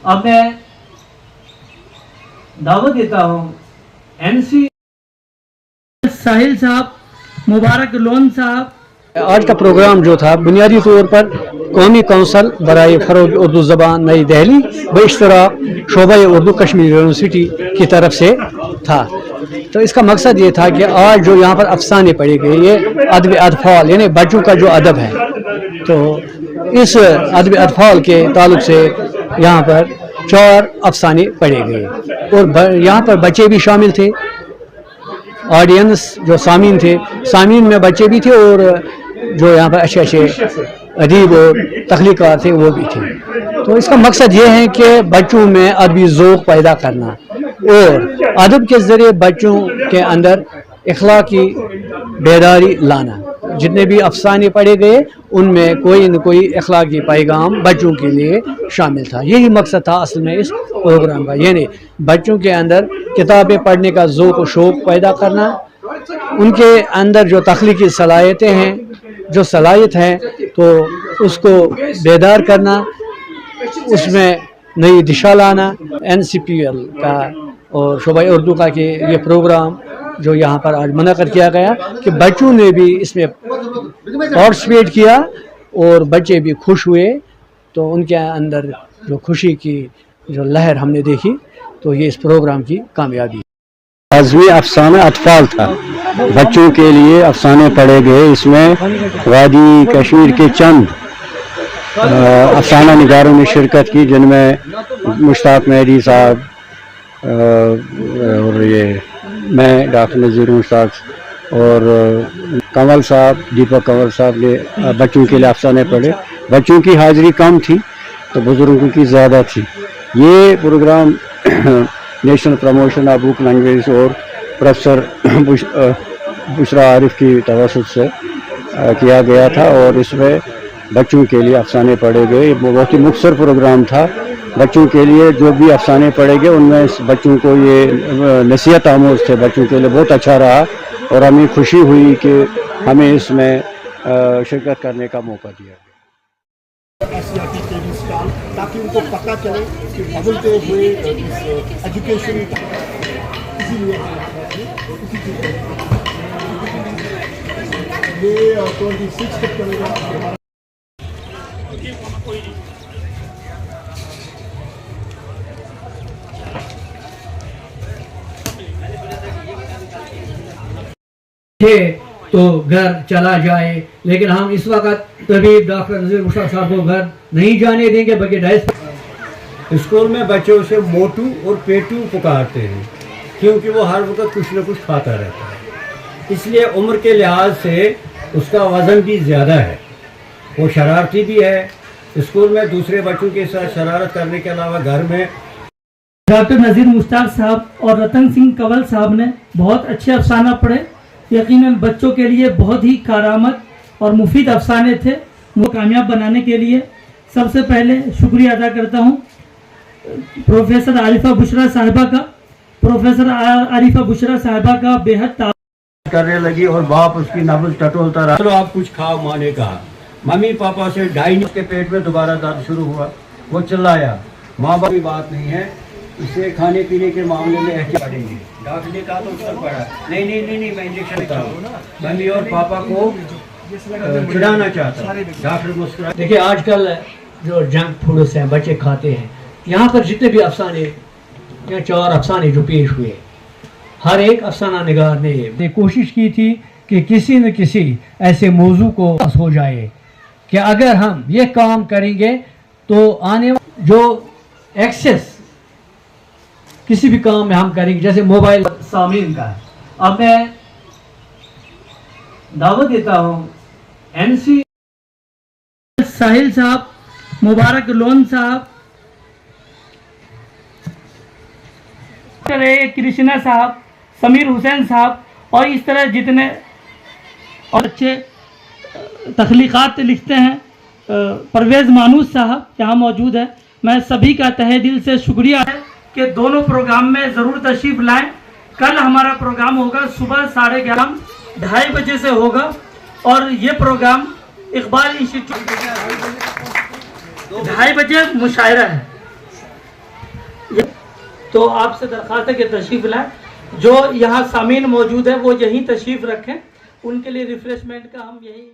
अब मैं दावत देता हूँ MC साहिल साहब, मुबारक लोन साहब। आज का प्रोग्राम जो था बुनियादी तौर पर कौमी कौंसल बराए फ़रोग़ उर्दू ज़बान नई दिल्ली बेइश्तराक शोबा उर्दू कश्मीर यूनिवर्सिटी की तरफ से था। तो इसका मकसद ये था कि आज जो यहाँ पर अफसाने पढ़े गए, ये अदब अतफ़ाल यानी बच्चों का जो अदब है, तो इस अदब अतफ़ाल के ताल्लुक से यहाँ पर 4 अफसाने पढ़े गए और यहाँ पर बच्चे भी शामिल थे। ऑडियंस जो सामीन थे, सामीन में बच्चे भी थे और जो यहाँ पर अच्छे अच्छे अदीब और तख्लीक़ार थे वो भी थे। तो इसका मकसद ये है कि बच्चों में अदबी ज़ौक़ पैदा करना और अदब के ज़रिए बच्चों के अंदर इखलाकी बेदारी लाना। जितने भी अफसाने पढ़े गए उनमें कोई न कोई इखलाकी पैगाम बच्चों के लिए शामिल था। यही मकसद था असल में इस प्रोग्राम का, यानी बच्चों के अंदर किताबें पढ़ने का ज़ौक़ व शौक़ पैदा करना, उनके अंदर जो तख्लीकी सलाहियतें हैं, जो सलाहियत है, तो उसको बेदार करना, उसमें नई दिशा लाना। NCPL का और शोबा उर्दू का कि ये प्रोग्राम जो यहाँ पर आज मुनक़्क़िद किया गया कि बच्चों ने भी इसमें पार्टिसिपेट किया और बच्चे भी खुश हुए, तो उनके अंदर जो खुशी की जो लहर हमने देखी, तो ये इस प्रोग्राम की कामयाबी। आज़मी अफसाना अतफ़ाल था, बच्चों के लिए अफसाने पढ़े गए। इसमें वादी कश्मीर के चंद अफसाना निगारों ने शिरकत की, जिनमें मुश्ताक मेहदी साहब और ये मैं डॉक्टर नज़ीर मुश्ताक और कंवल साहब, दीपक कंवल साहब ने बच्चों के लिए अफसाने पढ़े। बच्चों की हाज़िरी कम थी तो बुज़ुर्गों की ज़्यादा थी। ये program national promotion of book language और प्रोफेसर बुशरा आरिफ की तवसुत से किया गया था और इसमें बच्चों के लिए अफसाने पढ़े गए। बहुत ही मुख्तसर प्रोग्राम था। बच्चों के लिए जो भी अफसाने पढ़े गए उनमें बच्चों को ये नसीहत आमोज़ थे, बच्चों के लिए बहुत अच्छा रहा और हमें खुशी हुई कि हमें इसमें शिरकत करने का मौका दिया गया। ताकि उनको पता चले कि बदलते हुए एजुकेशन, इसीलिए ये 26 तक चलेगा। तो घर चला जाए, लेकिन हम इस वक्त तबीब डॉक्टर नज़ीर मुश्ताक साहब को घर नहीं जाने देंगे, बल्कि स्कूल में बच्चों से मोटू और पेटू पुकारते हैं क्योंकि वो हर वक्त कुछ न कुछ खाता रहता है। इसलिए उम्र के लिहाज से उसका वज़न भी ज़्यादा है, वो शरारती भी है। स्कूल में दूसरे बच्चों के साथ शरारत करने के अलावा घर में डॉक्टर नज़ीर मुश्ताक साहब और रतन सिंह कंवल साहब ने बहुत अच्छे अफसाना पढ़े। यकीनन बच्चों के लिए बहुत ही कारामद और मुफीद अफसाने थे। वो कामयाब बनाने के लिए सबसे पहले शुक्रिया अदा करता हूँ प्रोफेसर आरिफा बुशरा साहिबा का। प्रोफेसर आरिफा बुशरा साहिबा का बेहद करने लगी और बाप उसकी नब्ज़ टटोलता रहा। चलो आप कुछ खाओ, माँ ने कहा। मम्मी पापा से 2.5 के पेट में दोबारा दर्द शुरू हुआ। वो चिल्लाया। माँ बाप की बात नहीं है, इसे खाने पीने के मामले में एहतियात पड़ेंगे। डॉक्टर ने कहा तो उसका पड़ा, नहीं मैं इंजेक्शन देता हूँ। मम्मी और पापा को चिढ़ाना चाहता। डॉक्टर मुस्कुरा। देखिए आजकल जो जंक फूड्स हैं बच्चे खाते हैं, यहाँ पर जितने भी अफसाने, या 4 अफसाने जो पेश हुए, हर एक अफसाना निगार ने कोशिश की थी कि किसी न किसी ऐसे मौजू को हो जाए कि अगर हम ये काम करेंगे तो आने जो एक्सेस किसी भी काम में हम करेंगे, जैसे मोबाइल सामीन का। अब मैं दावत देता हूँ NC साहिल साहब, मुबारक लोन साहब, कृष्णा साहब, समीर हुसैन साहब और इस तरह जितने और अच्छे तख्लीक़ात लिखते हैं, परवेज़ मानूस साहब यहाँ मौजूद है। मैं सभी का तहे दिल से शुक्रिया है कि दोनों प्रोग्राम में ज़रूर तशरीफ़ लाएं। कल हमारा प्रोग्राम होगा सुबह 11:30 2:30 बजे से होगा और ये प्रोग्राम इकबाल इंस्टीट्यूट 2:30 बजे मुशायरा है। تو آپ سے درخواست ہے کہ تشریف لائیں. جو یہاں سامعین موجود ہے وہ یہیں تشریف رکھیں, ان کے لیے ریفریشمنٹ کا ہم یہی